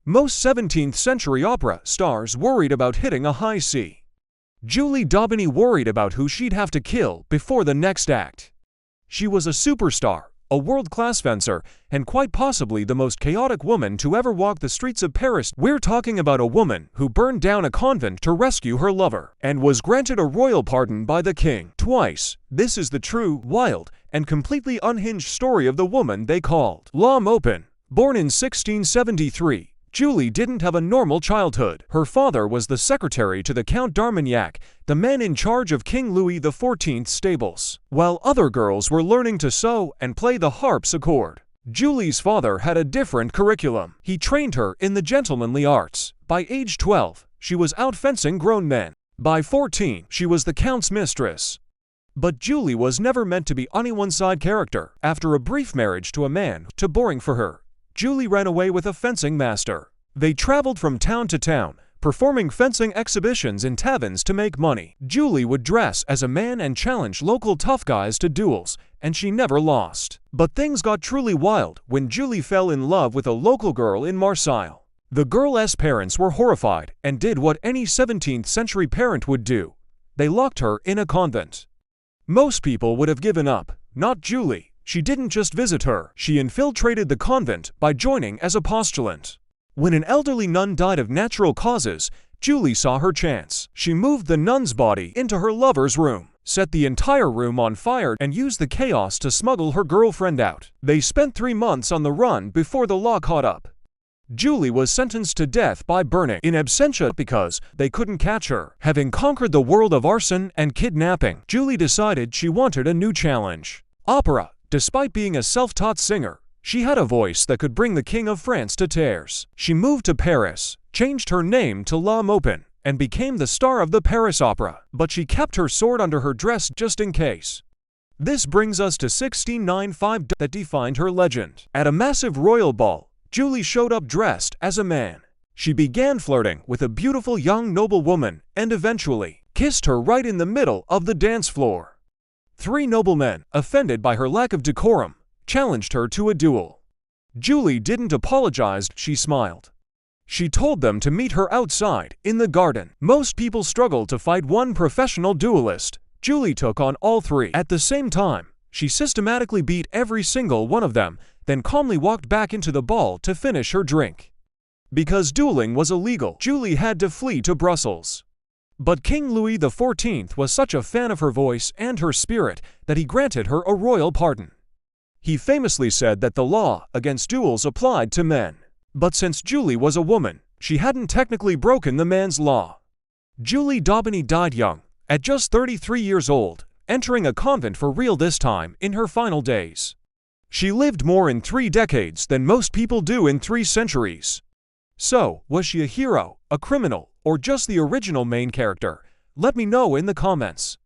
Most 17th century opera stars worried about hitting a high C. Julie Daubeny worried about who she'd have to kill before the next act. She was a superstar, a world-class fencer, and quite possibly the most chaotic woman to ever walk the streets of Paris. We're talking about a woman who burned down a convent to rescue her lover, and was granted a royal pardon by the king twice. This is the true, wild, and completely unhinged story of the woman they called La Maupin. Born in 1673, Julie didn't have a normal childhood. Her father was the secretary to the Count d'Armagnac, the man in charge of King Louis XIV's stables, while other girls were learning to sew and play the harpsichord. Julie's father had a different curriculum. He trained her in the gentlemanly arts. By age 12, she was out fencing grown men. By 14, she was the Count's mistress. But Julie was never meant to be anyone's side character. After a brief marriage to a man too boring for her, Julie ran away with a fencing master. They traveled from town to town, performing fencing exhibitions in taverns to make money. Julie would dress as a man and challenge local tough guys to duels, and she never lost. But things got truly wild when Julie fell in love with a local girl in Marseille. The girl's parents were horrified and did what any 17th century parent would do. They locked her in a convent. Most people would have given up, not Julie. She didn't just visit her, she infiltrated the convent by joining as a postulant. When an elderly nun died of natural causes, Julie saw her chance. She moved the nun's body into her lover's room, set the entire room on fire, and used the chaos to smuggle her girlfriend out. They spent 3 months on the run before the law caught up. Julie was sentenced to death by burning in absentia because they couldn't catch her. Having conquered the world of arson and kidnapping, Julie decided she wanted a new challenge. Opera. Despite being a self-taught singer, she had a voice that could bring the King of France to tears. She moved to Paris, changed her name to La Maupin, and became the star of the Paris Opera. But she kept her sword under her dress just in case. This brings us to 1695 that defined her legend. At a massive royal ball, Julie showed up dressed as a man. She began flirting with a beautiful young noblewoman and eventually kissed her right in the middle of the dance floor. 3 noblemen, offended by her lack of decorum, challenged her to a duel. Julie didn't apologize, she smiled. She told them to meet her outside, in the garden. Most people struggled to fight one professional duelist. Julie took on all 3. At the same time, she systematically beat every single one of them, then calmly walked back into the ball to finish her drink. Because dueling was illegal, Julie had to flee to Brussels. But King Louis XIV was such a fan of her voice and her spirit that he granted her a royal pardon. He famously said that the law against duels applied to men. But since Julie was a woman, she hadn't technically broken the man's law. Julie Daubeny died young, at just 33 years old, entering a convent for real this time in her final days. She lived more in 3 decades than most people do in 3 centuries. So, was she a hero, a criminal, or just the original main character? Let me know in the comments.